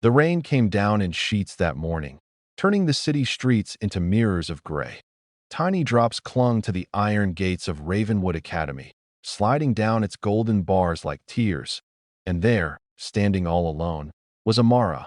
The rain came down in sheets that morning, turning the city streets into mirrors of gray. Tiny drops clung to the iron gates of Ravenwood Academy, sliding down its golden bars like tears. And there, standing all alone, was Amara,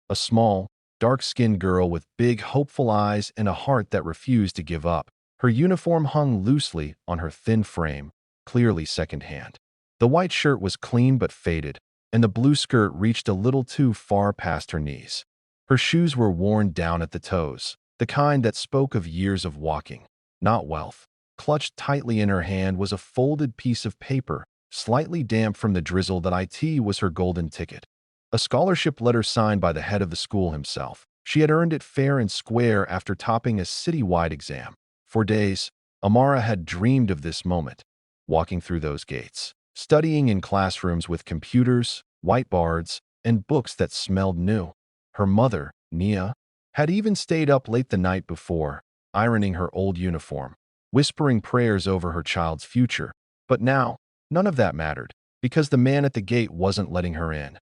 a small, dark-skinned girl with big, hopeful eyes and a heart that refused to give up. Her uniform hung loosely on her thin frame, clearly secondhand. The white shirt was clean but faded, and the blue skirt reached a little too far past her knees. Her shoes were worn down at the toes, the kind that spoke of years of walking, not wealth. Clutched tightly in her hand was a folded piece of paper, slightly damp from the drizzle that IT was her golden ticket. A scholarship letter signed by the head of the school himself. She had earned it fair and square after topping a city-wide exam. For days, Amara had dreamed of this moment, walking through those gates, studying in classrooms with computers, whiteboards, and books that smelled new. Her mother, Nia, had even stayed up late the night before, ironing her old uniform, whispering prayers over her child's future. But now, none of that mattered, because the man at the gate wasn't letting her in.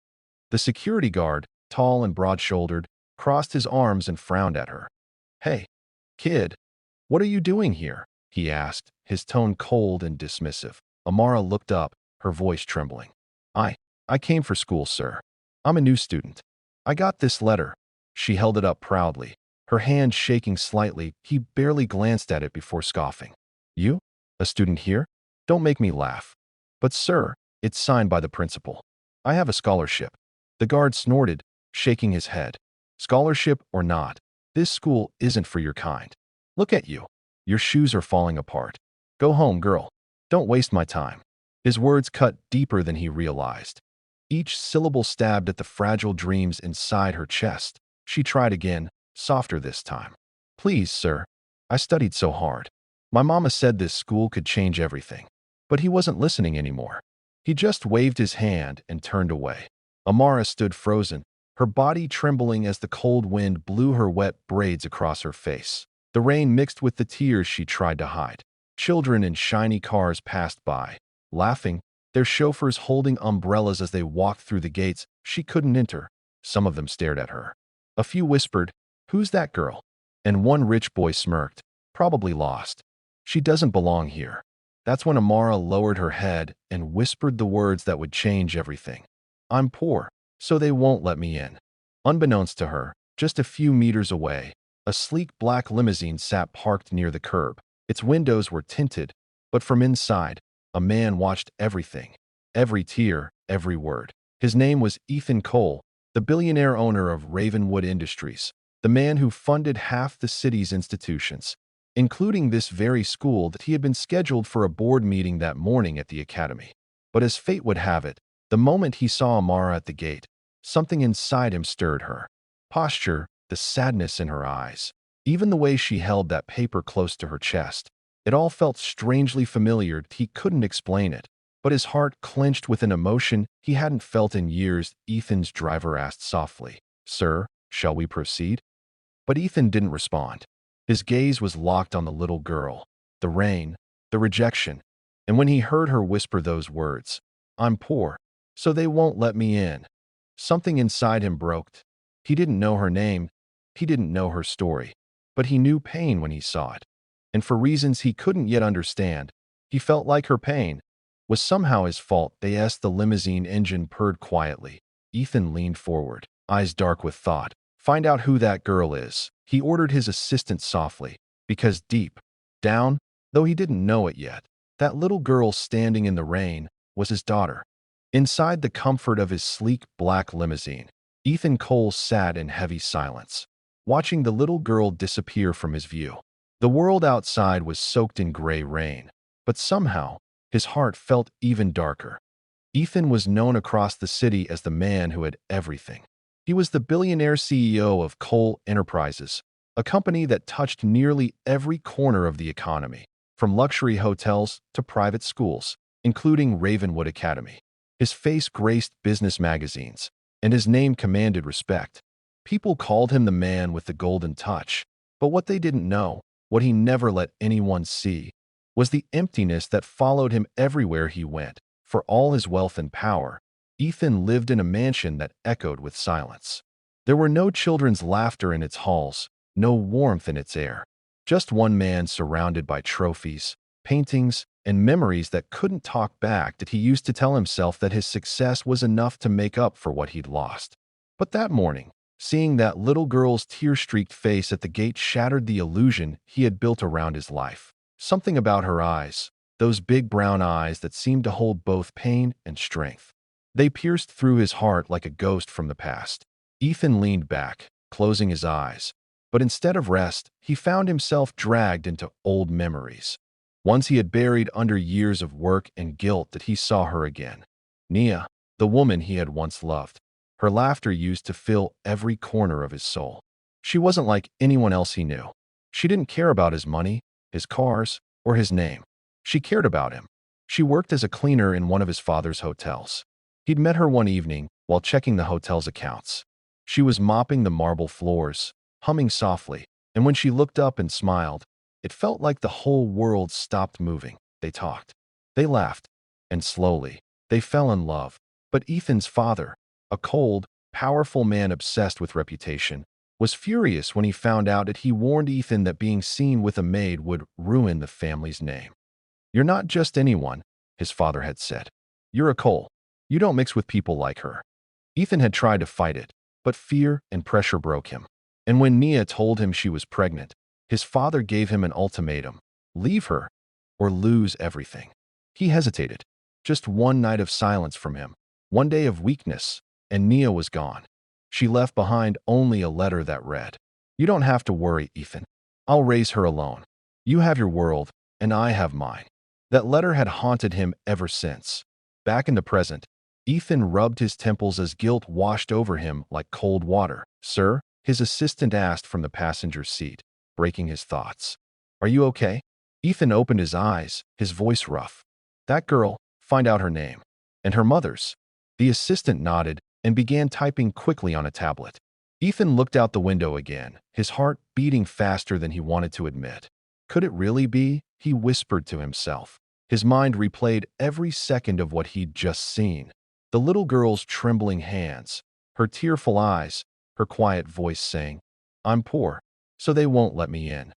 The security guard, tall and broad-shouldered, crossed his arms and frowned at her. "Hey, kid, what are you doing here?" he asked, his tone cold and dismissive. Amara looked up, her voice trembling. I came for school, sir. I'm a new student. I got this letter." She held it up proudly, her hand shaking slightly. He barely glanced at it before scoffing. "You? A student here? Don't make me laugh." "But sir, it's signed by the principal. I have a scholarship." The guard snorted, shaking his head. "Scholarship or not, this school isn't for your kind. Look at you. Your shoes are falling apart. Go home, girl. Don't waste my time." His words cut deeper than he realized. Each syllable stabbed at the fragile dreams inside her chest. She tried again, softer this time. "Please, sir. I studied so hard. My mama said this school could change everything." But he wasn't listening anymore. He just waved his hand and turned away. Amara stood frozen, her body trembling as the cold wind blew her wet braids across her face. The rain mixed with the tears she tried to hide. Children in shiny cars passed by, laughing, their chauffeurs holding umbrellas as they walked through the gates she couldn't enter. Some of them stared at her. A few whispered, "Who's that girl?" And one rich boy smirked, "Probably lost. She doesn't belong here." That's when Amara lowered her head and whispered the words that would change everything. "I'm poor, so they won't let me in." Unbeknownst to her, just a few meters away, a sleek black limousine sat parked near the curb. Its windows were tinted, but from inside, a man watched everything, every tear, every word. His name was Ethan Cole, the billionaire owner of Ravenwood Industries, the man who funded half the city's institutions, including this very school that he had been scheduled for a board meeting that morning at the academy. But as fate would have it, the moment he saw Amara at the gate, something inside him stirred her. Posture, the sadness in her eyes, even the way she held that paper close to her chest. It all felt strangely familiar. He couldn't explain it, but his heart clenched with an emotion he hadn't felt in years. Ethan's driver asked softly, "Sir, shall we proceed?" But Ethan didn't respond. His gaze was locked on the little girl, the rain, the rejection, and when he heard her whisper those words, "I'm poor, so they won't let me in," something inside him broke. He didn't know her name, he didn't know her story, but he knew pain when he saw it. And for reasons he couldn't yet understand, he felt like her pain was somehow his fault. As the limousine engine purred quietly, Ethan leaned forward, eyes dark with thought. "Find out who that girl is," he ordered his assistant softly, because deep down, though he didn't know it yet, that little girl standing in the rain was his daughter. Inside the comfort of his sleek black limousine, Ethan Cole sat in heavy silence, watching the little girl disappear from his view. The world outside was soaked in gray rain, but somehow his heart felt even darker. Ethan was known across the city as the man who had everything. He was the billionaire CEO of Cole Enterprises, a company that touched nearly every corner of the economy, from luxury hotels to private schools, including Ravenwood Academy. His face graced business magazines, and his name commanded respect. People called him the man with the golden touch, but what they didn't know, what he never let anyone see, was the emptiness that followed him everywhere he went. For all his wealth and power, Ethan lived in a mansion that echoed with silence. There were no children's laughter in its halls, no warmth in its air. Just one man surrounded by trophies, paintings, and memories that couldn't talk back that he used to tell himself that his success was enough to make up for what he'd lost. But that morning, seeing that little girl's tear-streaked face at the gate shattered the illusion he had built around his life. Something about her eyes, those big brown eyes that seemed to hold both pain and strength. They pierced through his heart like a ghost from the past. Ethan leaned back, closing his eyes. But instead of rest, he found himself dragged into old memories. Once he had buried under years of work and guilt that he saw her again. Nia, the woman he had once loved. Her laughter used to fill every corner of his soul. She wasn't like anyone else he knew. She didn't care about his money, his cars, or his name. She cared about him. She worked as a cleaner in one of his father's hotels. He'd met her one evening while checking the hotel's accounts. She was mopping the marble floors, humming softly, and when she looked up and smiled, it felt like the whole world stopped moving. They talked. They laughed. And slowly, they fell in love. But Ethan's father, a cold, powerful man obsessed with reputation, was furious when he found out that he warned Ethan that being seen with a maid would ruin the family's name. "You're not just anyone," his father had said. "You're a Cole. You don't mix with people like her." Ethan had tried to fight it, but fear and pressure broke him. And when Nia told him she was pregnant, his father gave him an ultimatum: leave her or lose everything. He hesitated. Just one night of silence from him, one day of weakness, and Nia was gone. She left behind only a letter that read, "You don't have to worry, Ethan. I'll raise her alone. You have your world, and I have mine." That letter had haunted him ever since. Back in the present, Ethan rubbed his temples as guilt washed over him like cold water. "Sir?" his assistant asked from the passenger seat, breaking his thoughts. "Are you okay?" Ethan opened his eyes, his voice rough. "That girl, find out her name. And her mother's." The assistant nodded and began typing quickly on a tablet. Ethan looked out the window again, his heart beating faster than he wanted to admit. Could it really be? He whispered to himself. His mind replayed every second of what he'd just seen. The little girl's trembling hands, her tearful eyes, her quiet voice saying, "I'm poor, so they won't let me in."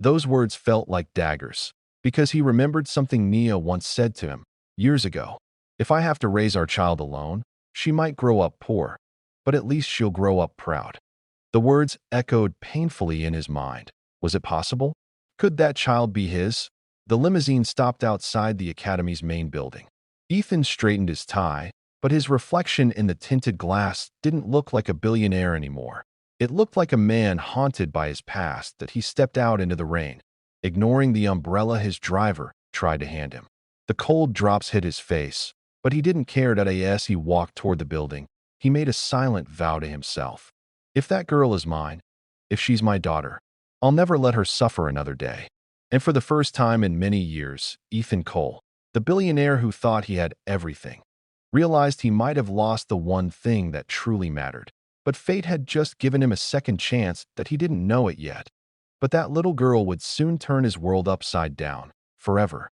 Those words felt like daggers, because he remembered something Nia once said to him years ago. "If I have to raise our child alone, she might grow up poor, but at least she'll grow up proud." The words echoed painfully in his mind. Was it possible? Could that child be his? The limousine stopped outside the academy's main building. Ethan straightened his tie, but his reflection in the tinted glass didn't look like a billionaire anymore. It looked like a man haunted by his past that he stepped out into the rain, ignoring the umbrella his driver tried to hand him. The cold drops hit his face, but he didn't care that as he walked toward the building. He made a silent vow to himself. "If that girl is mine, if she's my daughter, I'll never let her suffer another day." And for the first time in many years, Ethan Cole, the billionaire who thought he had everything, realized he might have lost the one thing that truly mattered. But fate had just given him a second chance that he didn't know it yet. But that little girl would soon turn his world upside down, forever.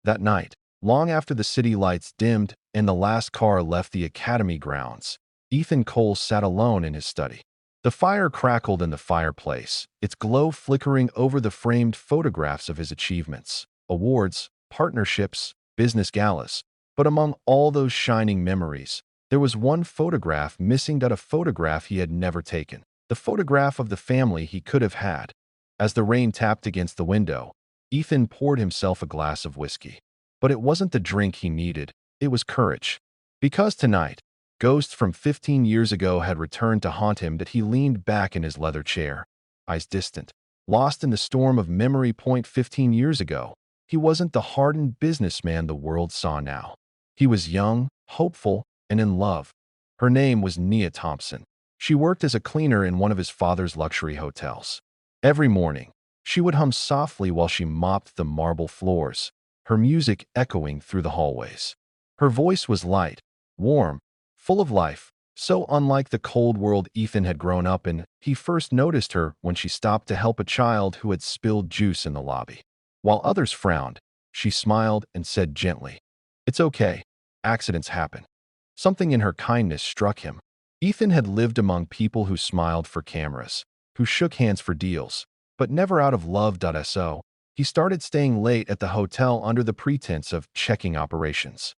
That night, long after the city lights dimmed and the last car left the academy grounds, Ethan Cole sat alone in his study. The fire crackled in the fireplace, its glow flickering over the framed photographs of his achievements, awards, partnerships, business galas. But among all those shining memories, there was one photograph missing, that a photograph he had never taken. The photograph of the family he could have had. As the rain tapped against the window, Ethan poured himself a glass of whiskey. But it wasn't the drink he needed, it was courage. Because tonight, ghosts from 15 years ago had returned to haunt him. That he leaned back in his leather chair, eyes distant, lost in the storm of memory. 15 years ago, he wasn't the hardened businessman the world saw now. He was young, hopeful, and in love. Her name was Nia Thompson. She worked as a cleaner in one of his father's luxury hotels. Every morning, she would hum softly while she mopped the marble floors, her music echoing through the hallways. Her voice was light, warm, full of life, so unlike the cold world Ethan had grown up in. He first noticed her when she stopped to help a child who had spilled juice in the lobby. While others frowned, she smiled and said gently, "It's okay. Accidents happen." Something in her kindness struck him. Ethan had lived among people who smiled for cameras, who shook hands for deals, but never out of love.so. He started staying late at the hotel under the pretense of checking operations.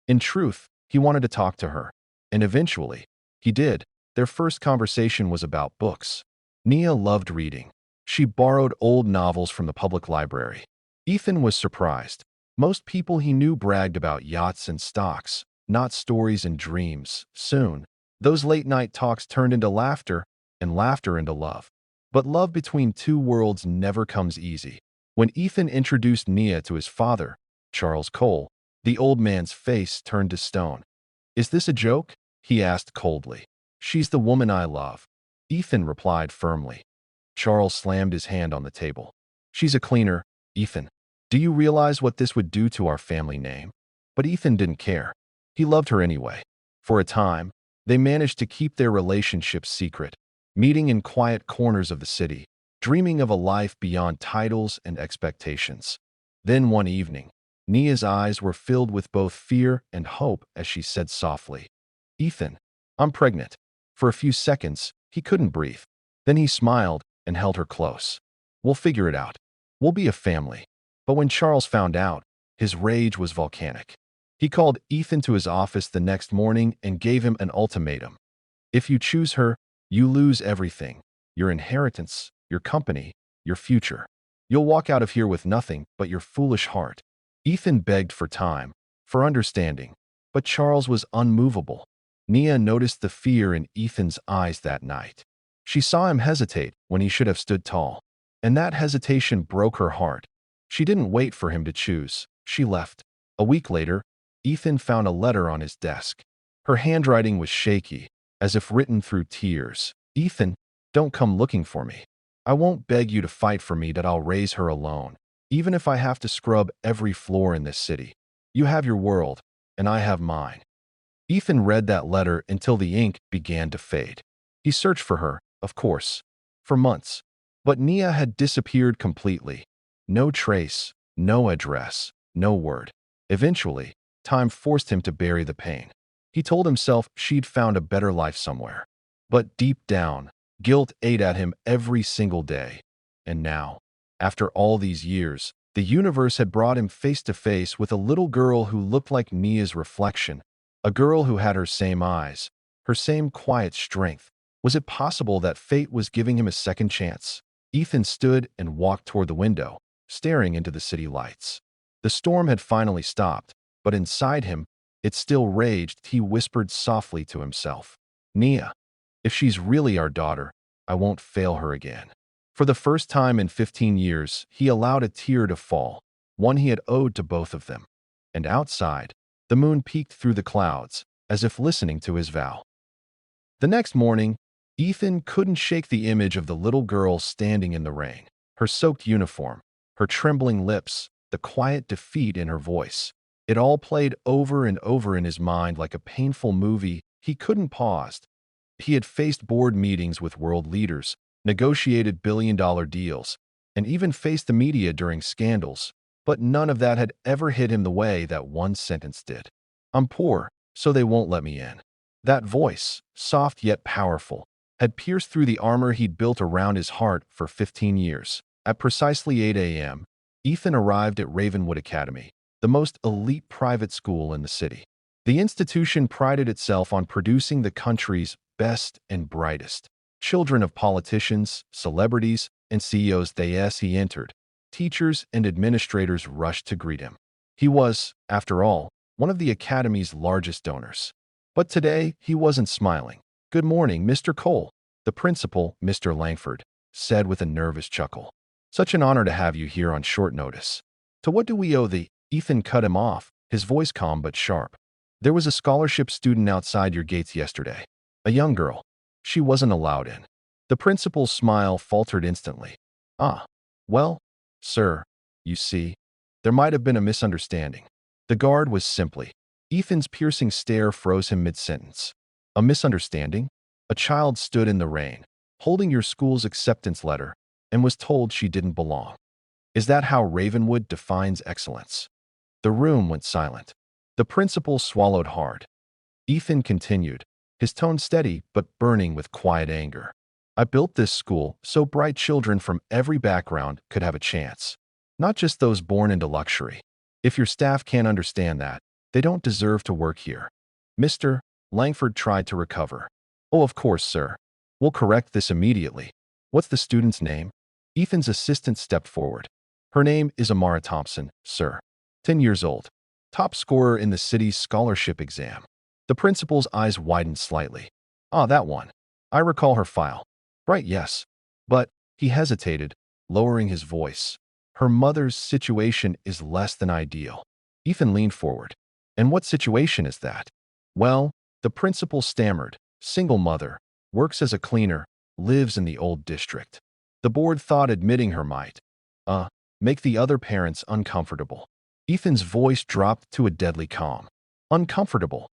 In truth, he wanted to talk to her. And eventually, he did. Their first conversation was about books. Nia loved reading. She borrowed old novels from the public library. Ethan was surprised. Most people he knew bragged about yachts and stocks, not stories and dreams. Soon, those late-night talks turned into laughter, and laughter into love. But love between two worlds never comes easy. When Ethan introduced Nia to his father, Charles Cole, the old man's face turned to stone. "Is this a joke?" he asked coldly. "She's the woman I love," Ethan replied firmly. Charles slammed his hand on the table. "She's a cleaner, Ethan. Do you realize what this would do to our family name?" But Ethan didn't care. He loved her anyway. For a time, they managed to keep their relationship secret, meeting in quiet corners of the city, dreaming of a life beyond titles and expectations. Then one evening, Nia's eyes were filled with both fear and hope as she said softly, "Ethan, I'm pregnant." For a few seconds, he couldn't breathe. Then he smiled and held her close. "We'll figure it out. We'll be a family." But when Charles found out, his rage was volcanic. He called Ethan to his office the next morning and gave him an ultimatum. "If you choose her, you lose everything. Your inheritance, your company, your future. You'll walk out of here with nothing but your foolish heart." Ethan begged for time, for understanding, but Charles was unmovable. Nia noticed the fear in Ethan's eyes that night. She saw him hesitate when he should have stood tall, and that hesitation broke her heart. She didn't wait for him to choose. She left. A week later, Ethan found a letter on his desk. Her handwriting was shaky, as if written through tears. "Ethan, don't come looking for me. I won't beg you to fight for me that I'll raise her alone, even if I have to scrub every floor in this city. You have your world, and I have mine." Ethan read that letter until the ink began to fade. He searched for her, of course, for months. But Nia had disappeared completely. No trace, no address, no word. Eventually, time forced him to bury the pain. He told himself she'd found a better life somewhere. But deep down, guilt ate at him every single day. And now, after all these years, the universe had brought him face to face with a little girl who looked like Nia's reflection, a girl who had her same eyes, her same quiet strength. Was it possible that fate was giving him a second chance? Ethan stood and walked toward the window, staring into the city lights. The storm had finally stopped, but inside him, it still raged. He whispered softly to himself, "Nia, if she's really our daughter, I won't fail her again." For the first time in 15 years, he allowed a tear to fall, one he had owed to both of them. And outside, the moon peeked through the clouds, as if listening to his vow. The next morning, Ethan couldn't shake the image of the little girl standing in the rain, her soaked uniform, her trembling lips, the quiet defeat in her voice. It all played over and over in his mind like a painful movie. He couldn't pause. He had faced board meetings with world leaders, negotiated billion-dollar deals, and even faced the media during scandals, but none of that had ever hit him the way that one sentence did. "I'm poor, so they won't let me in." That voice, soft yet powerful, had pierced through the armor he'd built around his heart for 15 years. At precisely 8 a.m., Ethan arrived at Ravenwood Academy, the most elite private school in the city. The institution prided itself on producing the country's best and brightest. Children of politicians, celebrities, and CEOs. As he entered, teachers and administrators rushed to greet him. He was, after all, one of the academy's largest donors. But today, he wasn't smiling. "Good morning, Mr. Cole," the principal, Mr. Langford, said with a nervous chuckle. "Such an honor to have you here on short notice." "To what do we owe the—" Ethan cut him off, his voice calm but sharp. "There was a scholarship student outside your gates yesterday. A young girl. She wasn't allowed in." The principal's smile faltered instantly. "Ah, well, sir, you see, there might have been a misunderstanding." The guard was simply. Ethan's piercing stare froze him mid-sentence. "A misunderstanding?" A child stood in the rain, holding your school's acceptance letter, and was told she didn't belong. Is that how Ravenwood defines excellence? The room went silent. The principal swallowed hard. Ethan continued, his tone steady but burning with quiet anger. I built this school so bright children from every background could have a chance, not just those born into luxury. If your staff can't understand that, they don't deserve to work here. Mr. Langford tried to recover. Oh, of course, sir. We'll correct this immediately. What's the student's name? Ethan's assistant stepped forward. Her name is Amara Thompson, sir. 10 years old. Top scorer in the city's scholarship exam. The principal's eyes widened slightly. Ah, that one. I recall her file. Right, yes. But, he hesitated, lowering his voice. Her mother's situation is less than ideal. Ethan leaned forward. And what situation is that? Well, the principal stammered. Single mother, works as a cleaner, lives in the old district. The board thought admitting her might, make the other parents uncomfortable. Ethan's voice dropped to a deadly calm. Uncomfortable.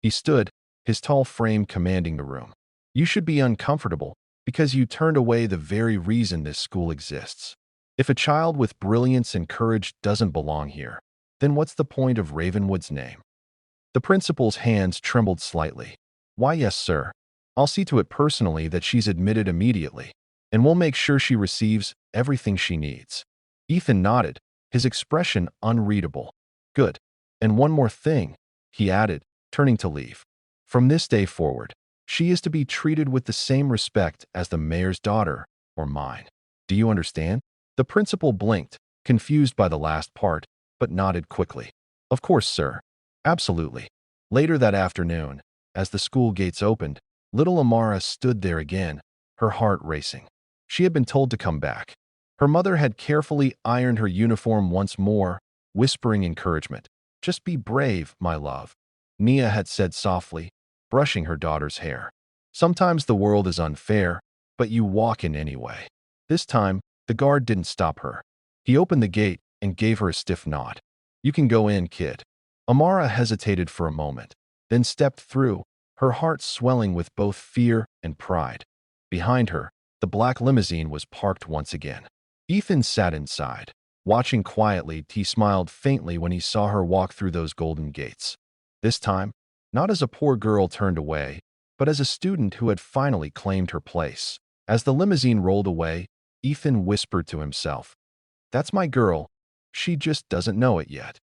He stood, his tall frame commanding the room. You should be uncomfortable because you turned away the very reason this school exists. If a child with brilliance and courage doesn't belong here, then what's the point of Ravenwood's name? The principal's hands trembled slightly. Why, yes, sir. I'll see to it personally that she's admitted immediately, and we'll make sure she receives everything she needs. Ethan nodded, his expression unreadable. Good. And one more thing, he added, turning to leave. From this day forward, she is to be treated with the same respect as the mayor's daughter or mine. Do you understand? The principal blinked, confused by the last part, but nodded quickly. Of course, sir. Absolutely. Later that afternoon, as the school gates opened, little Amara stood there again, her heart racing. She had been told to come back. Her mother had carefully ironed her uniform once more, whispering encouragement. Just be brave, my love. Nia had said softly, brushing her daughter's hair. Sometimes the world is unfair, but you walk in anyway. This time, the guard didn't stop her. He opened the gate and gave her a stiff nod. You can go in, kid. Amara hesitated for a moment, then stepped through, her heart swelling with both fear and pride. Behind her, the black limousine was parked once again. Ethan sat inside. Watching quietly, he smiled faintly when he saw her walk through those golden gates. This time, not as a poor girl turned away, but as a student who had finally claimed her place. As the limousine rolled away, Ethan whispered to himself, "That's my girl. She just doesn't know it yet."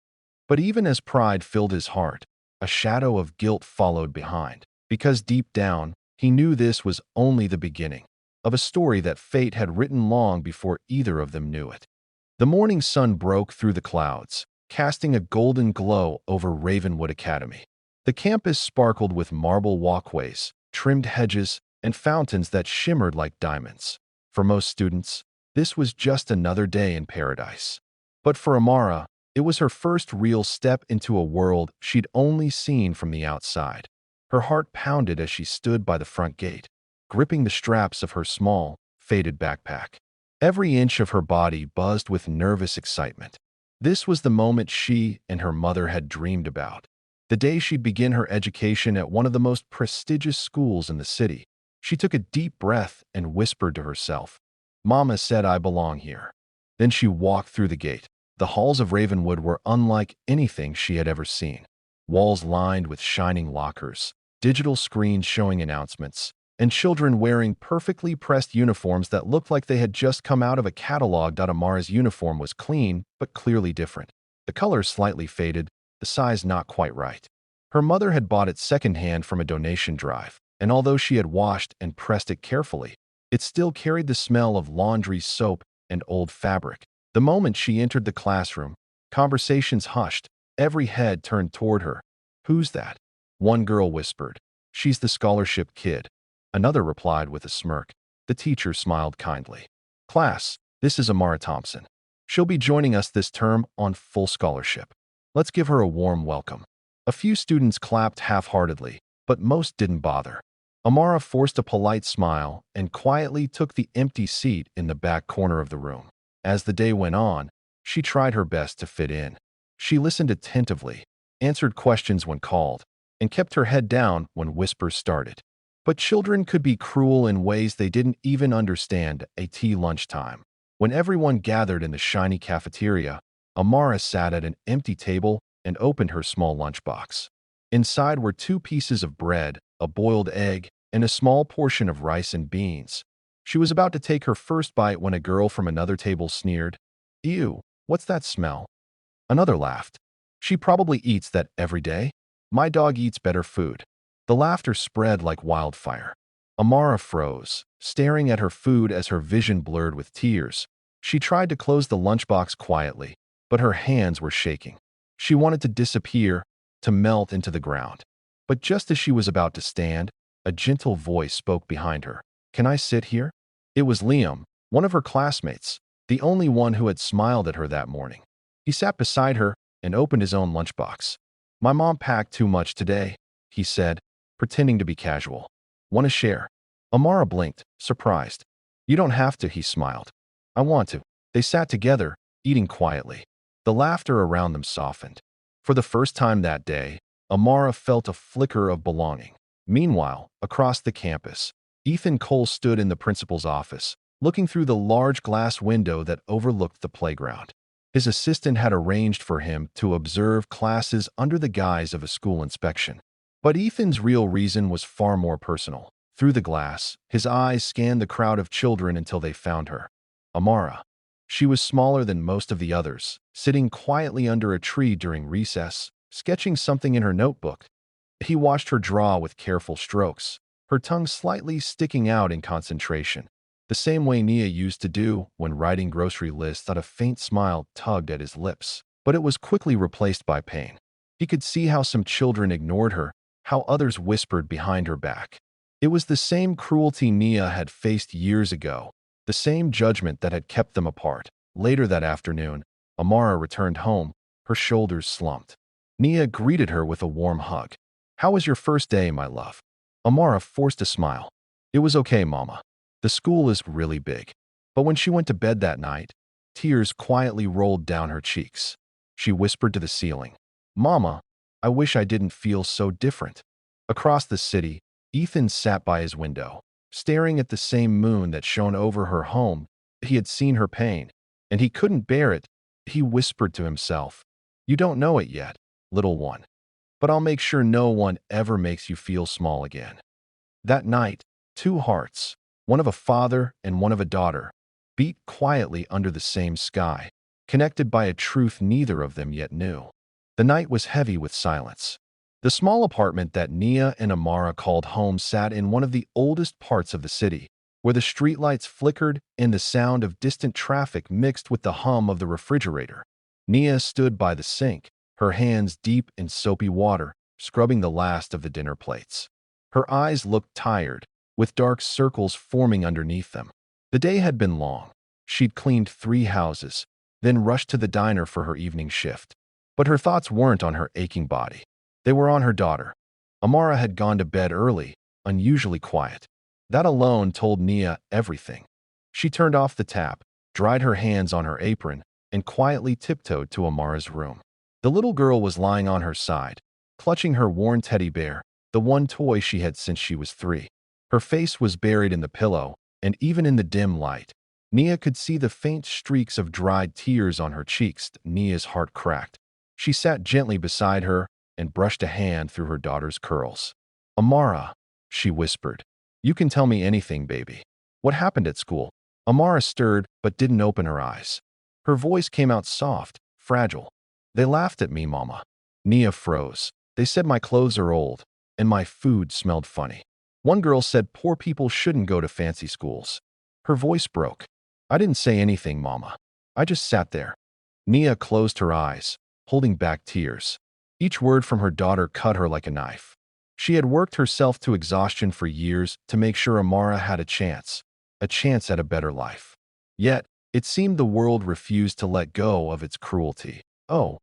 But even as pride filled his heart, a shadow of guilt followed behind, because deep down, he knew this was only the beginning of a story that fate had written long before either of them knew it. The morning sun broke through the clouds, casting a golden glow over Ravenwood Academy. The campus sparkled with marble walkways, trimmed hedges, and fountains that shimmered like diamonds. For most students, this was just another day in paradise. But for Amara, it was her first real step into a world she'd only seen from the outside. Her heart pounded as she stood by the front gate, gripping the straps of her small, faded backpack. Every inch of her body buzzed with nervous excitement. This was the moment she and her mother had dreamed about. The day she'd begin her education at one of the most prestigious schools in the city. She took a deep breath and whispered to herself, "Mama said I belong here." Then she walked through the gate. The halls of Ravenwood were unlike anything she had ever seen. Walls lined with shining lockers, digital screens showing announcements, and children wearing perfectly pressed uniforms that looked like they had just come out of a catalog. Amara's uniform was clean, but clearly different. The color slightly faded, the size not quite right. Her mother had bought it secondhand from a donation drive, and although she had washed and pressed it carefully, it still carried the smell of laundry soap and old fabric. The moment she entered the classroom, conversations hushed, every head turned toward her. "Who's that?" One girl whispered. "She's the scholarship kid." Another replied with a smirk. The teacher smiled kindly. "Class, this is Amara Thompson. She'll be joining us this term on full scholarship. Let's give her a warm welcome." A few students clapped half-heartedly, but most didn't bother. Amara forced a polite smile and quietly took the empty seat in the back corner of the room. As the day went on, she tried her best to fit in. She listened attentively, answered questions when called, and kept her head down when whispers started. But children could be cruel in ways they didn't even understand at lunchtime. When everyone gathered in the shiny cafeteria, Amara sat at an empty table and opened her small lunchbox. Inside were 2 pieces of bread, a boiled egg, and a small portion of rice and beans. She was about to take her first bite when a girl from another table sneered, "Ew, what's that smell?" Another laughed. "She probably eats that every day. My dog eats better food." The laughter spread like wildfire. Amara froze, staring at her food as her vision blurred with tears. She tried to close the lunchbox quietly, but her hands were shaking. She wanted to disappear, to melt into the ground. But just as she was about to stand, a gentle voice spoke behind her. "Can I sit here?" It was Liam, one of her classmates, the only one who had smiled at her that morning. He sat beside her and opened his own lunchbox. "My mom packed too much today," he said, pretending to be casual. "Want to share?" Amara blinked, surprised. "You don't have to," he smiled. "I want to." They sat together, eating quietly. The laughter around them softened. For the first time that day, Amara felt a flicker of belonging. Meanwhile, across the campus, Ethan Cole stood in the principal's office, looking through the large glass window that overlooked the playground. His assistant had arranged for him to observe classes under the guise of a school inspection. But Ethan's real reason was far more personal. Through the glass, his eyes scanned the crowd of children until they found her. Amara. She was smaller than most of the others, sitting quietly under a tree during recess, sketching something in her notebook. He watched her draw with careful strokes, her tongue slightly sticking out in concentration, the same way Nia used to do when writing grocery lists. That a faint smile tugged at his lips, but it was quickly replaced by pain. He could see how some children ignored her, how others whispered behind her back. It was the same cruelty Nia had faced years ago, the same judgment that had kept them apart. Later that afternoon, Amara returned home, her shoulders slumped. Nia greeted her with a warm hug. "How was your first day, my love?" Amara forced a smile. "It was okay, Mama. The school is really big." But when she went to bed that night, tears quietly rolled down her cheeks. She whispered to the ceiling, "Mama, I wish I didn't feel so different." Across the city, Ethan sat by his window, staring at the same moon that shone over her home. He had seen her pain, and he couldn't bear it. He whispered to himself, "You don't know it yet, little one, but I'll make sure no one ever makes you feel small again." That night, two hearts, one of a father and one of a daughter, beat quietly under the same sky, connected by a truth neither of them yet knew. The night was heavy with silence. The small apartment that Nia and Amara called home sat in one of the oldest parts of the city, where the streetlights flickered and the sound of distant traffic mixed with the hum of the refrigerator. Nia stood by the sink, her hands deep in soapy water, scrubbing the last of the dinner plates. Her eyes looked tired, with dark circles forming underneath them. The day had been long. She'd cleaned 3 houses, then rushed to the diner for her evening shift. But her thoughts weren't on her aching body. They were on her daughter. Amara had gone to bed early, unusually quiet. That alone told Nia everything. She turned off the tap, dried her hands on her apron, and quietly tiptoed to Amara's room. The little girl was lying on her side, clutching her worn teddy bear, the one toy she had since she was 3. Her face was buried in the pillow, and even in the dim light, Nia could see the faint streaks of dried tears on her cheeks. Nia's heart cracked. She sat gently beside her and brushed a hand through her daughter's curls. "Amara," she whispered, "you can tell me anything, baby. What happened at school?" Amara stirred but didn't open her eyes. Her voice came out soft, fragile. "They laughed at me, Mama." Nia froze. "They said my clothes are old, and my food smelled funny. One girl said poor people shouldn't go to fancy schools." Her voice broke. "I didn't say anything, Mama. I just sat there." Nia closed her eyes, holding back tears. Each word from her daughter cut her like a knife. She had worked herself to exhaustion for years to make sure Amara had a chance at a better life. Yet, it seemed the world refused to let go of its cruelty. "Oh,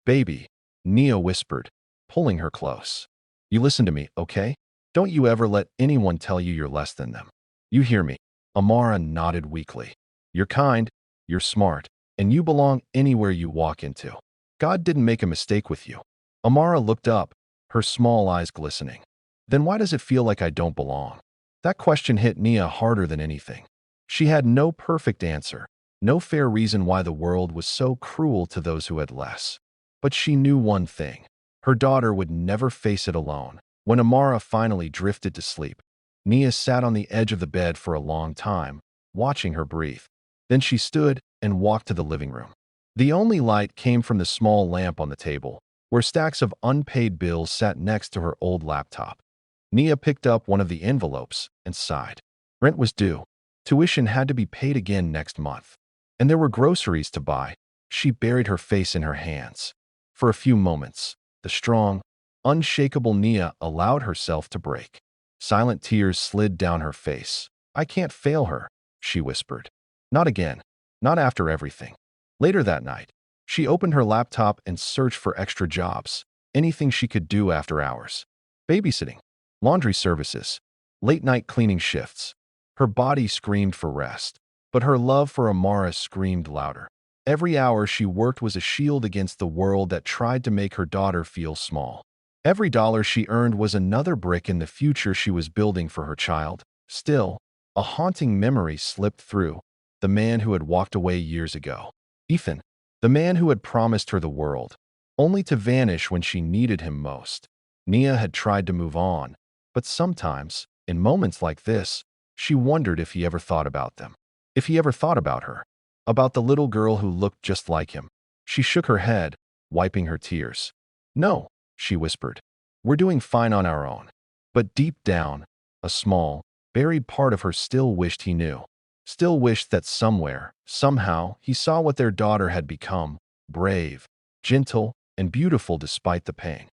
baby," Nia whispered, pulling her close. "You listen to me, okay? Don't you ever let anyone tell you you're less than them. You hear me?" Amara nodded weakly. "You're kind, you're smart, and you belong anywhere you walk into. God didn't make a mistake with you." Amara looked up, her small eyes glistening. "Then why does it feel like I don't belong?" That question hit Nia harder than anything. She had no perfect answer, no fair reason why the world was so cruel to those who had less. But she knew one thing. Her daughter would never face it alone. When Amara finally drifted to sleep, Nia sat on the edge of the bed for a long time, watching her breathe. Then she stood and walked to the living room. The only light came from the small lamp on the table, where stacks of unpaid bills sat next to her old laptop. Nia picked up one of the envelopes and sighed. Rent was due. Tuition had to be paid again next month. And there were groceries to buy. She buried her face in her hands. For a few moments, the strong, unshakable Nia allowed herself to break. Silent tears slid down her face. I can't fail her, she whispered. Not again. Not after everything. Later that night, she opened her laptop and searched for extra jobs, anything she could do after hours. Babysitting, laundry services, late-night cleaning shifts. Her body screamed for rest, but her love for Amara screamed louder. Every hour she worked was a shield against the world that tried to make her daughter feel small. Every dollar she earned was another brick in the future she was building for her child. Still, a haunting memory slipped through, the man who had walked away years ago. Ethan, the man who had promised her the world, only to vanish when she needed him most. Nia had tried to move on, but sometimes, in moments like this, she wondered if he ever thought about them. If he ever thought about her. About the little girl who looked just like him. She shook her head, wiping her tears. No, she whispered. We're doing fine on our own. But deep down, a small, buried part of her still wished he knew. Still wished that somewhere, somehow, he saw what their daughter had become, brave, gentle, and beautiful despite the pain.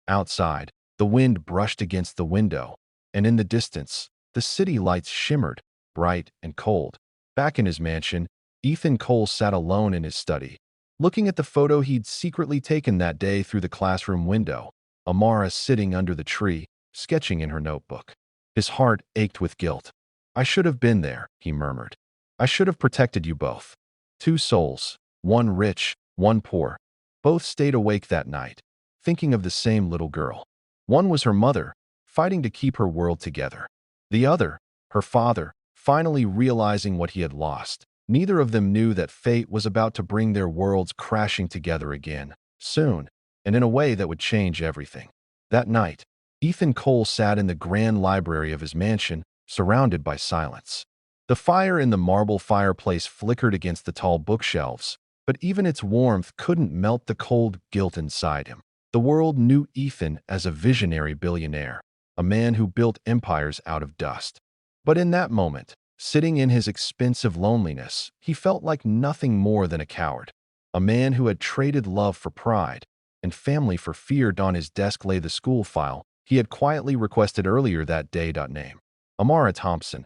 Outside, the wind brushed against the window, and in the distance, the city lights shimmered, bright and cold. Back in his mansion, Ethan Cole sat alone in his study, looking at the photo he'd secretly taken that day through the classroom window, Amara sitting under the tree, sketching in her notebook. His heart ached with guilt. I should have been there, he murmured. I should have protected you both. Two souls, one rich, one poor. Both stayed awake that night, thinking of the same little girl. One was her mother, fighting to keep her world together. The other, her father, finally realizing what he had lost. Neither of them knew that fate was about to bring their worlds crashing together again, soon, and in a way that would change everything. That night, Ethan Cole sat in the grand library of his mansion, surrounded by silence. The fire in the marble fireplace flickered against the tall bookshelves, but even its warmth couldn't melt the cold guilt inside him. The world knew Ethan as a visionary billionaire, a man who built empires out of dust. But in that moment, sitting in his expensive loneliness, he felt like nothing more than a coward. A man who had traded love for pride and family for fear. On his desk lay the school file he had quietly requested earlier that day. Name: Amara Thompson.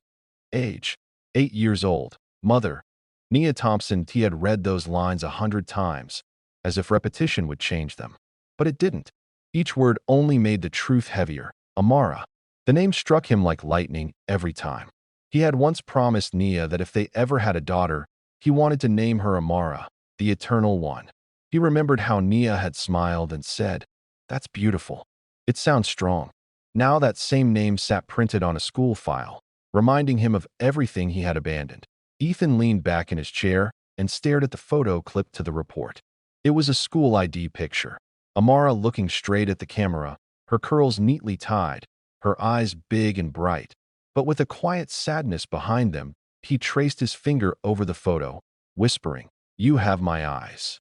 Age: 8 years old. Mother: Nia Thompson. He had read those lines 100 times, as if repetition would change them. But it didn't. Each word only made the truth heavier. Amara. The name struck him like lightning every time. He had once promised Nia that if they ever had a daughter, he wanted to name her Amara, the Eternal One. He remembered how Nia had smiled and said, "That's beautiful. It sounds strong." Now that same name sat printed on a school file, reminding him of everything he had abandoned. Ethan leaned back in his chair and stared at the photo clipped to the report. It was a school ID picture. Amara looking straight at the camera, her curls neatly tied, her eyes big and bright. But with a quiet sadness behind them, he traced his finger over the photo, whispering, "You have my eyes."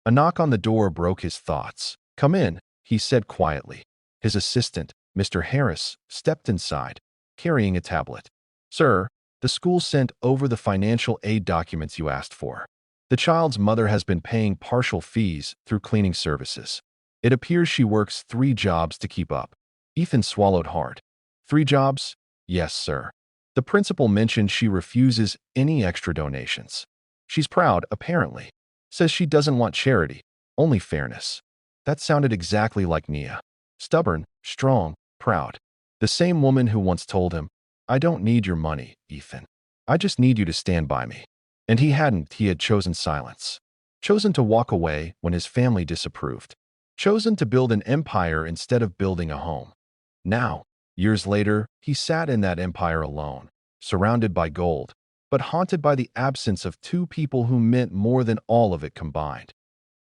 A knock on the door broke his thoughts. "Come in," he said quietly. His assistant, Mr. Harris, stepped inside, carrying a tablet. "Sir, the school sent over the financial aid documents you asked for. The child's mother has been paying partial fees through cleaning services. It appears she works 3 jobs to keep up." Ethan swallowed hard. 3 jobs? Yes, sir. The principal mentioned she refuses any extra donations. She's proud, apparently. Says she doesn't want charity, only fairness. That sounded exactly like Nia. Stubborn, strong, proud. The same woman who once told him, "I don't need your money, Ethan. I just need you to stand by me." And he hadn't. He had chosen silence. Chosen to walk away when his family disapproved. Chosen to build an empire instead of building a home. Now, years later, he sat in that empire alone, surrounded by gold, but haunted by the absence of 2 people who meant more than all of it combined.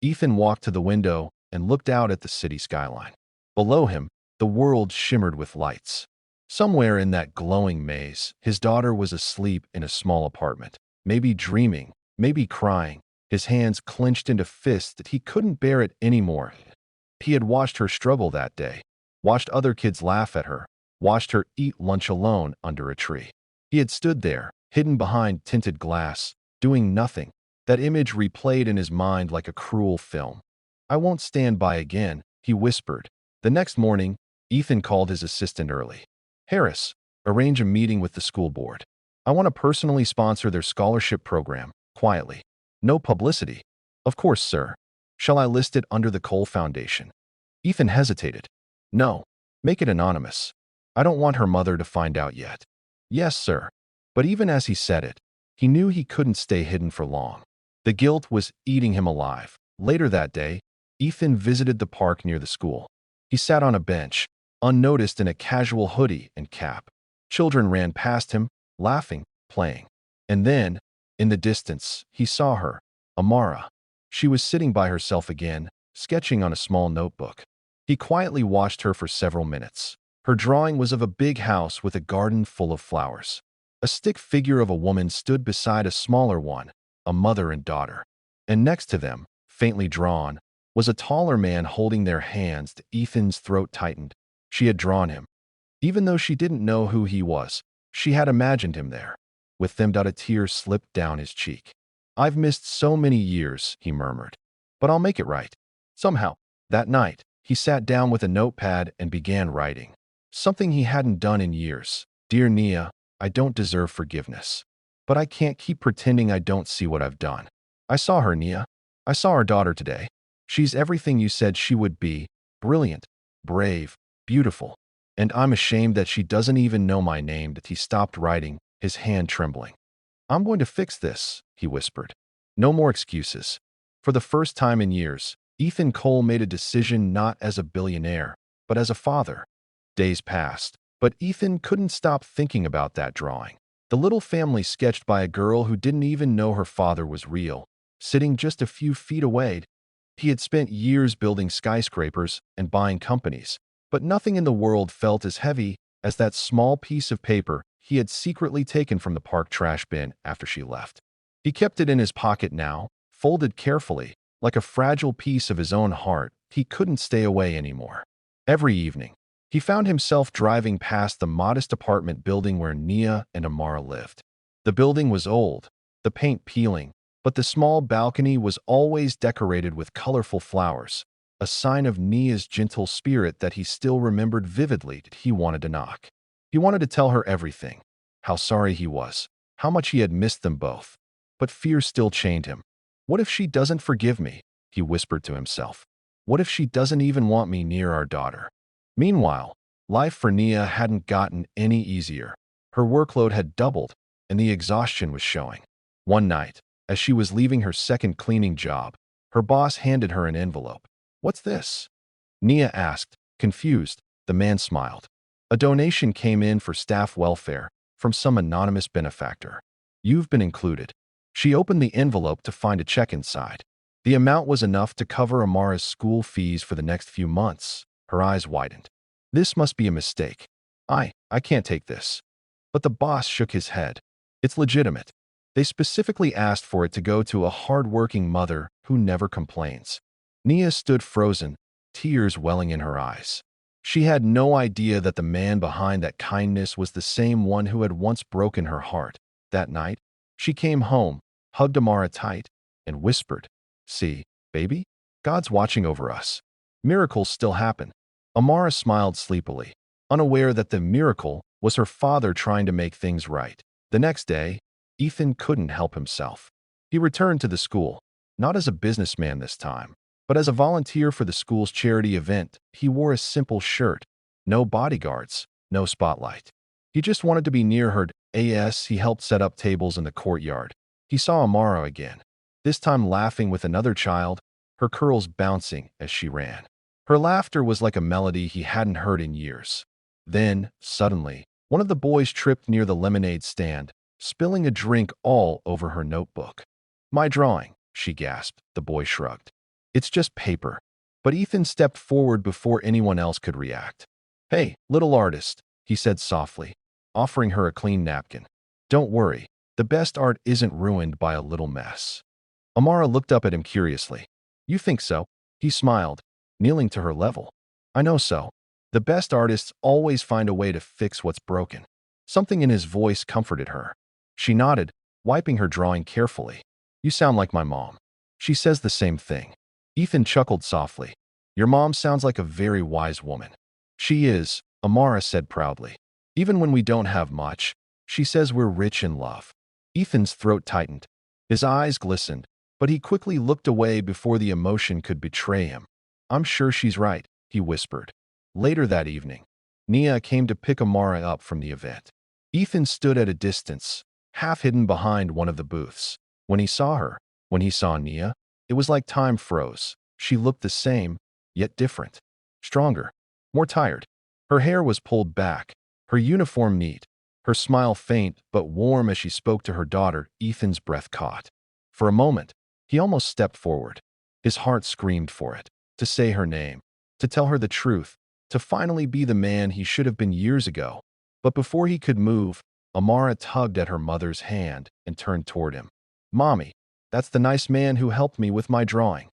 Ethan walked to the window and looked out at the city skyline. Below him, The world shimmered with lights. Somewhere in that glowing maze, his daughter was asleep in a small apartment, maybe dreaming, maybe crying, his hands clenched into fists that he couldn't bear it anymore. He had watched her struggle that day, watched other kids laugh at her, watched her eat lunch alone under a tree. He had stood there, hidden behind tinted glass, doing nothing. That image replayed in his mind like a cruel film. "I won't stand by again," he whispered. The next morning, Ethan called his assistant early. "Harris, arrange a meeting with the school board. I want to personally sponsor their scholarship program, quietly. No publicity." "Of course, sir. Shall I list it under the Cole Foundation?" Ethan hesitated. "No, make it anonymous. I don't want her mother to find out yet." "Yes, sir." But even as he said it, he knew he couldn't stay hidden for long. The guilt was eating him alive. Later that day, Ethan visited the park near the school. He sat on a bench, unnoticed in a casual hoodie and cap. Children ran past him, laughing, playing. And then, in the distance, he saw her, Amara. She was sitting by herself again, sketching on a small notebook. He quietly watched her for several minutes. Her drawing was of a big house with a garden full of flowers. A stick figure of a woman stood beside a smaller one, a mother and daughter. And next to them, faintly drawn, was a taller man holding their hands. Ethan's throat tightened. She had drawn him. Even though she didn't know who he was, she had imagined him there. With them, a tear slipped down his cheek. "I've missed so many years," he murmured. "But I'll make it right." Somehow, that night, he sat down with a notepad and began writing. Something he hadn't done in years. "Dear Nia, I don't deserve forgiveness. But I can't keep pretending I don't see what I've done. I saw her, Nia. I saw our daughter today. She's everything you said she would be. Brilliant, brave, beautiful. And I'm ashamed that she doesn't even know my name." That he stopped writing, his hand trembling. "I'm going to fix this," he whispered. "No more excuses." For the first time in years, Ethan Cole made a decision not as a billionaire, but as a father. Days passed, but Ethan couldn't stop thinking about that drawing. The little family sketched by a girl who didn't even know her father was real, sitting just a few feet away. He had spent years building skyscrapers and buying companies, but nothing in the world felt as heavy as that small piece of paper he had secretly taken from the park trash bin after she left. He kept it in his pocket now, folded carefully, like a fragile piece of his own heart. He couldn't stay away anymore. Every evening, he found himself driving past the modest apartment building where Nia and Amara lived. The building was old, the paint peeling, but the small balcony was always decorated with colorful flowers, a sign of Nia's gentle spirit that he still remembered vividly. He wanted to knock. He wanted to tell her everything, how sorry he was, how much he had missed them both. But fear still chained him. "What if she doesn't forgive me?" he whispered to himself. "What if she doesn't even want me near our daughter?" Meanwhile, life for Nia hadn't gotten any easier. Her workload had doubled, and the exhaustion was showing. One night, as she was leaving her second cleaning job, her boss handed her an envelope. "What's this?" Nia asked, confused. The man smiled. "A donation came in for staff welfare from some anonymous benefactor. You've been included." She opened the envelope to find a check inside. The amount was enough to cover Amara's school fees for the next few months. Her eyes widened. "This must be a mistake. I can't take this." But the boss shook his head. "It's legitimate. They specifically asked for it to go to a hard-working mother who never complains." Nia stood frozen, tears welling in her eyes. She had no idea that the man behind that kindness was the same one who had once broken her heart. That night, she came home, hugged Amara tight, and whispered, "See, baby, God's watching over us. Miracles still happen." Amara smiled sleepily, unaware that the miracle was her father trying to make things right. The next day, Ethan couldn't help himself. He returned to the school, not as a businessman this time, but as a volunteer for the school's charity event. He wore a simple shirt, no bodyguards, no spotlight. He just wanted to be near her. He helped set up tables in the courtyard. He saw Amara again, this time laughing with another child, her curls bouncing as she ran. Her laughter was like a melody he hadn't heard in years. Then, suddenly, one of the boys tripped near the lemonade stand, spilling a drink all over her notebook. "My drawing," she gasped. The boy shrugged. "It's just paper." But Ethan stepped forward before anyone else could react. Hey, little artist, he said softly, offering her a clean napkin. Don't worry, the best art isn't ruined by a little mess. Amara looked up at him curiously. You think so? He smiled, kneeling to her level. I know so. The best artists always find a way to fix what's broken. Something in his voice comforted her. She nodded, wiping her drawing carefully. You sound like my mom. She says the same thing. Ethan chuckled softly. Your mom sounds like a very wise woman. She is, Amara said proudly. Even when we don't have much, she says we're rich in love. Ethan's throat tightened. His eyes glistened, but he quickly looked away before the emotion could betray him. I'm sure she's right, he whispered. Later that evening, Nia came to pick Amara up from the event. Ethan stood at a distance, half hidden behind one of the booths. When he saw Nia, it was like time froze. She looked the same, yet different. Stronger, more tired. Her hair was pulled back, her uniform neat, her smile faint but warm as she spoke to her daughter. Ethan's breath caught. For a moment, he almost stepped forward. His heart screamed for it, to say her name, to tell her the truth, to finally be the man he should have been years ago. But before he could move, Amara tugged at her mother's hand and turned toward him. Mommy, that's the nice man who helped me with my drawing.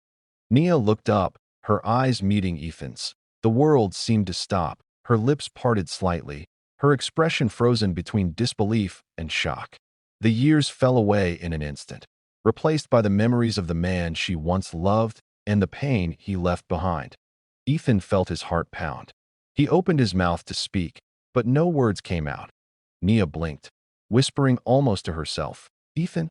Nia looked up, her eyes meeting Ethan's. The world seemed to stop, her lips parted slightly, her expression frozen between disbelief and shock. The years fell away in an instant, replaced by the memories of the man she once loved and the pain he left behind. Ethan felt his heart pound. He opened his mouth to speak, but no words came out. Nia blinked, whispering almost to herself, Ethan?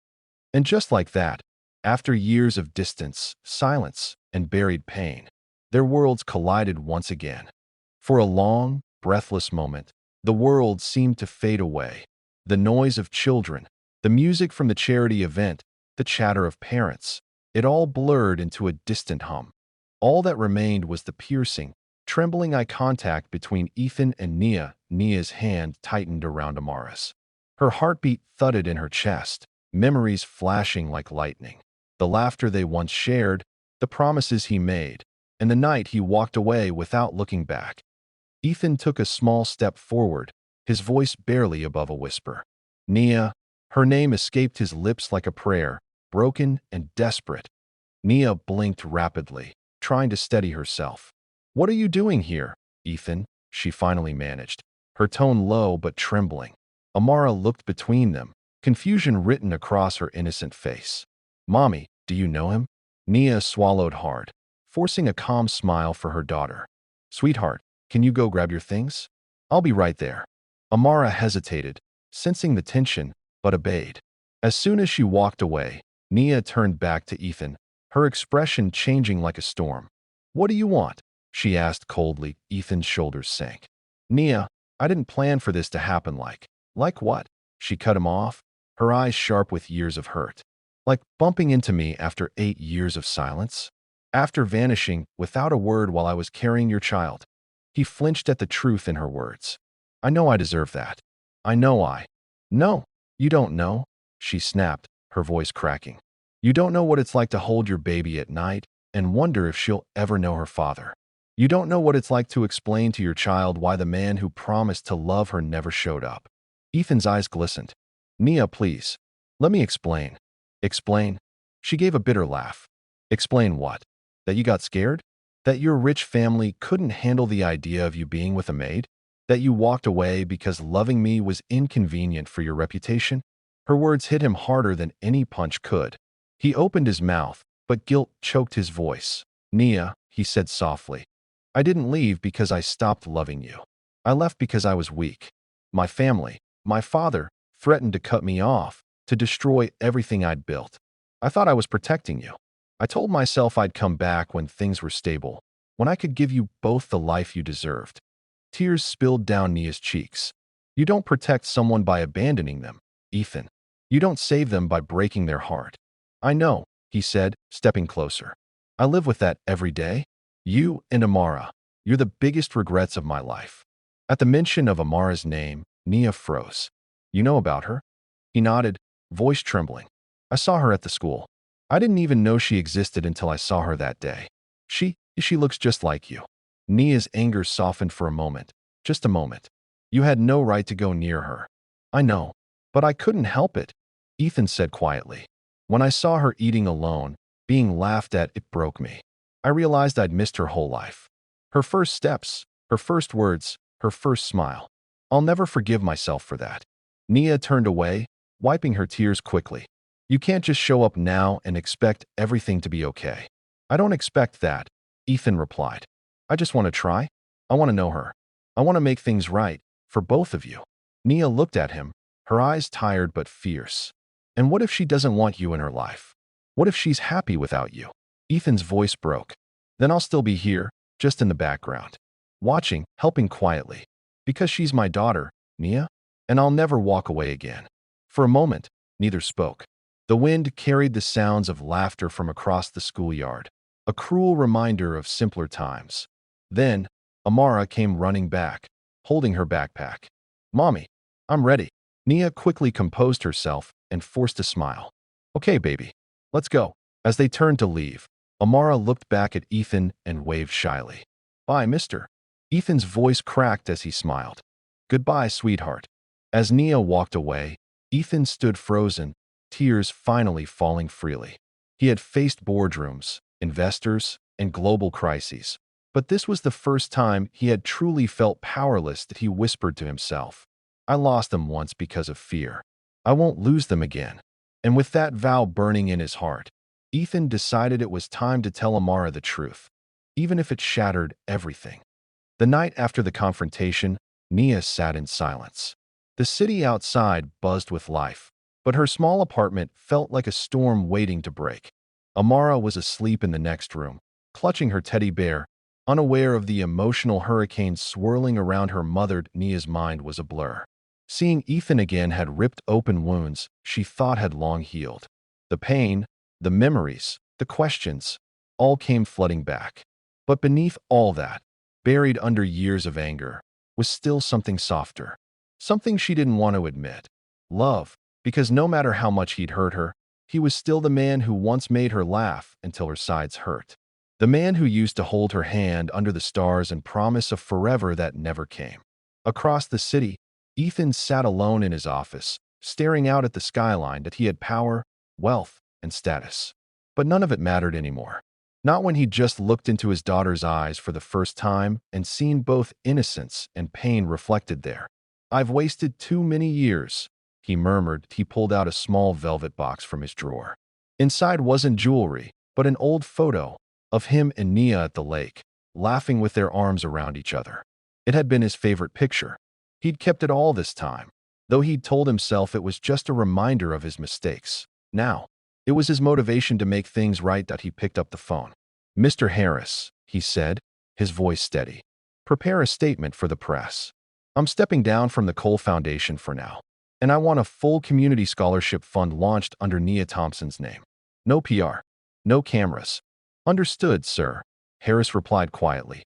And just like that, after years of distance, silence, and buried pain, their worlds collided once again. For a long, breathless moment, the world seemed to fade away. The noise of children, the music from the charity event, the chatter of parents, it all blurred into a distant hum. All that remained was the piercing, trembling eye contact between Ethan and Nia. Nia's hand tightened around Amara's. Her heartbeat thudded in her chest, memories flashing like lightning. The laughter they once shared, the promises he made, and the night he walked away without looking back. Ethan took a small step forward, his voice barely above a whisper. Nia, her name escaped his lips like a prayer, broken and desperate. Nia blinked rapidly, trying to steady herself. What are you doing here, Ethan? She finally managed, her tone low but trembling. Amara looked between them, confusion written across her innocent face. Mommy, do you know him? Nia swallowed hard, forcing a calm smile for her daughter. Sweetheart, can you go grab your things? I'll be right there. Amara hesitated, sensing the tension, but obeyed. As soon as she walked away, Nia turned back to Ethan, her expression changing like a storm. What do you want? She asked coldly. Ethan's shoulders sank. Nia, I didn't plan for this to happen. Like what? She cut him off, her eyes sharp with years of hurt. Like bumping into me after 8 years of silence? After vanishing without a word while I was carrying your child? He flinched at the truth in her words. I know I deserve that. I know I. No, you don't know, she snapped, her voice cracking. You don't know what it's like to hold your baby at night and wonder if she'll ever know her father. You don't know what it's like to explain to your child why the man who promised to love her never showed up. Ethan's eyes glistened. Nia, please. Let me explain. Explain? She gave a bitter laugh. Explain what? That you got scared? That your rich family couldn't handle the idea of you being with a maid? That you walked away because loving me was inconvenient for your reputation? Her words hit him harder than any punch could. He opened his mouth, but guilt choked his voice. Nia, he said softly, I didn't leave because I stopped loving you. I left because I was weak. My family, my father, threatened to cut me off, to destroy everything I'd built. I thought I was protecting you. I told myself I'd come back when things were stable, when I could give you both the life you deserved. Tears spilled down Nia's cheeks. You don't protect someone by abandoning them, Ethan. You don't save them by breaking their heart. I know, he said, stepping closer. I live with that every day. You and Amara, you're the biggest regrets of my life. At the mention of Amara's name, Nia froze. You know about her? He nodded, voice trembling. I saw her at the school. I didn't even know she existed until I saw her that day. She looks just like you. Nia's anger softened for a moment, Just a moment. You had no right to go near her. I know, but I couldn't help it, Ethan said quietly. When I saw her eating alone, being laughed at, it broke me. I realized I'd missed her whole life. Her first steps, her first words, her first smile. I'll never forgive myself for that. Nia turned away, wiping her tears quickly. You can't just show up now and expect everything to be okay. I don't expect that, Ethan replied. I just want to try. I want to know her. I want to make things right, for both of you. Nia looked at him, her eyes tired but fierce. And what if she doesn't want you in her life? What if she's happy without you? Ethan's voice broke. Then I'll still be here, just in the background. Watching, helping quietly. Because she's my daughter, Nia, and I'll never walk away again. For a moment, neither spoke. The wind carried the sounds of laughter from across the schoolyard, a cruel reminder of simpler times. Then, Amara came running back, holding her backpack. Mommy, I'm ready. Nia quickly composed herself and forced a smile. Okay, baby, let's go. As they turned to leave, Amara looked back at Ethan and waved shyly. Bye, mister. Ethan's voice cracked as he smiled. Goodbye, sweetheart. As Nia walked away, Ethan stood frozen, tears finally falling freely. He had faced boardrooms, investors, and global crises. But this was the first time he had truly felt powerless. That he whispered to himself, I lost them once because of fear. I won't lose them again. And with that vow burning in his heart, Ethan decided it was time to tell Amara the truth, even if it shattered everything. The night after the confrontation, Nia sat in silence. The city outside buzzed with life, but her small apartment felt like a storm waiting to break. Amara was asleep in the next room, clutching her teddy bear, unaware of the emotional hurricane swirling around her mother. Nia's mind was a blur. Seeing Ethan again had ripped open wounds she thought had long healed. The pain, the memories, the questions, all came flooding back. But beneath all that, buried under years of anger, was still something softer. Something she didn't want to admit. Love, because no matter how much he'd hurt her, he was still the man who once made her laugh until her sides hurt. The man who used to hold her hand under the stars and promise a forever that never came. Across the city, Ethan sat alone in his office, staring out at the skyline. That he had power, wealth, and status. But none of it mattered anymore. Not when he just looked into his daughter's eyes for the first time and seen both innocence and pain reflected there. I've wasted too many years, he murmured. He pulled out a small velvet box from his drawer. Inside wasn't jewelry, but an old photo of him and Nia at the lake, laughing with their arms around each other. It had been his favorite picture. He'd kept it all this time, though he'd told himself it was just a reminder of his mistakes. Now, it was his motivation to make things right. That he picked up the phone. Mr. Harris, he said, his voice steady. Prepare a statement for the press. I'm stepping down from the Cole Foundation for now, and I want a full community scholarship fund launched under Nia Thompson's name. No PR, no cameras. Understood, sir, Harris replied quietly.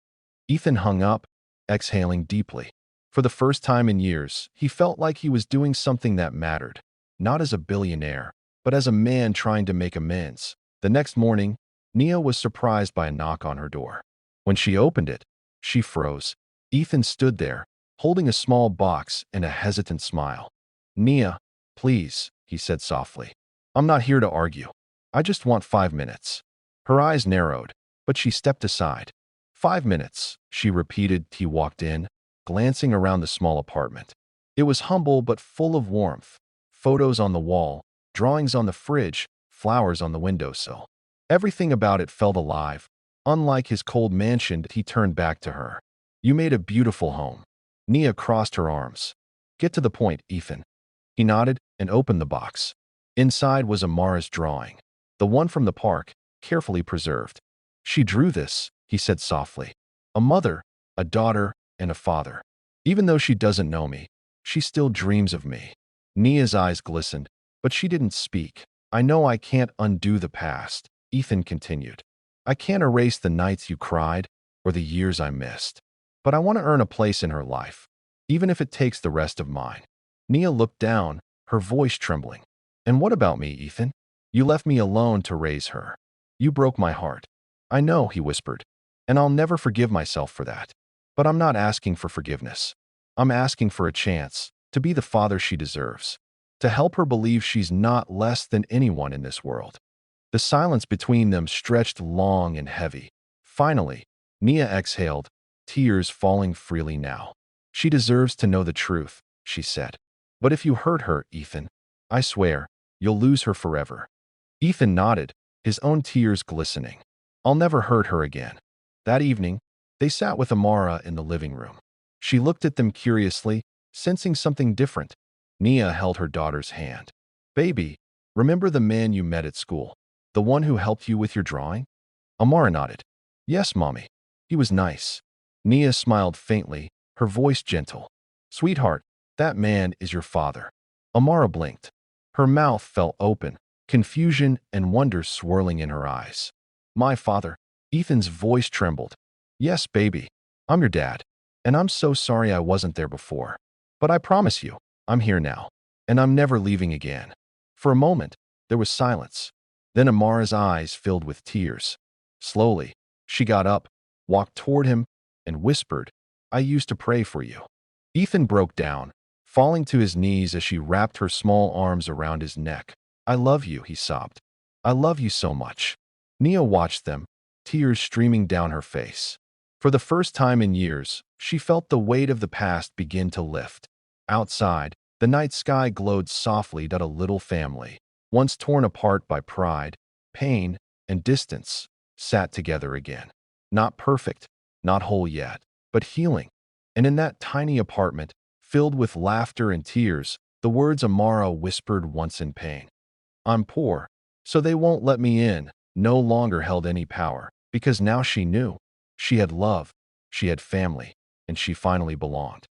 Ethan hung up, exhaling deeply. For the first time in years, he felt like he was doing something that mattered, not as a billionaire, but as a man trying to make amends. The next morning, Nia was surprised by a knock on her door. When she opened it, she froze. Ethan stood there, holding a small box and a hesitant smile. Nia, please, he said softly. I'm not here to argue. I just want 5 minutes. Her eyes narrowed, but she stepped aside. 5 minutes, she repeated. He walked in, glancing around the small apartment. It was humble but full of warmth. Photos on the wall, drawings on the fridge, flowers on the windowsill. Everything about it felt alive. Unlike his cold mansion, he turned back to her. You made a beautiful home. Nia crossed her arms. Get to the point, Ethan. He nodded and opened the box. Inside was Amara's drawing, the one from the park, carefully preserved. She drew this, he said softly. A mother, a daughter, and a father. Even though she doesn't know me, she still dreams of me. Nia's eyes glistened, but she didn't speak. I know I can't undo the past, Ethan continued. I can't erase the nights you cried or the years I missed. But I want to earn a place in her life, even if it takes the rest of mine. Nia looked down, her voice trembling. And what about me, Ethan? You left me alone to raise her. You broke my heart. I know, he whispered, and I'll never forgive myself for that. But I'm not asking for forgiveness. I'm asking for a chance to be the father she deserves, to help her believe she's not less than anyone in this world. The silence between them stretched long and heavy. Finally, Nia exhaled, tears falling freely now. She deserves to know the truth, she said. But if you hurt her, Ethan, I swear, you'll lose her forever. Ethan nodded, his own tears glistening. I'll never hurt her again. That evening, they sat with Amara in the living room. She looked at them curiously, sensing something different. Nia held her daughter's hand. Baby, remember the man you met at school? The one who helped you with your drawing? Amara nodded. Yes, Mommy. He was nice. Nia smiled faintly, her voice gentle. Sweetheart, that man is your father. Amara blinked. Her mouth fell open, confusion and wonder swirling in her eyes. My father. Ethan's voice trembled. Yes, baby. I'm your dad. And I'm so sorry I wasn't there before. But I promise you, I'm here now. And I'm never leaving again. For a moment, there was silence. Then Amara's eyes filled with tears. Slowly, she got up, walked toward him, and whispered, I used to pray for you. Ethan broke down, falling to his knees as she wrapped her small arms around his neck. I love you, he sobbed. I love you so much. Nia watched them, tears streaming down her face. For the first time in years, she felt the weight of the past begin to lift. Outside, the night sky glowed softly at a little family, once torn apart by pride, pain, and distance, sat together again. Not perfect, not whole yet, but healing. And in that tiny apartment, filled with laughter and tears, the words Amara whispered once in pain. I'm poor, so they won't let me in, no longer held any power, because now she knew. She had love, she had family, and she finally belonged.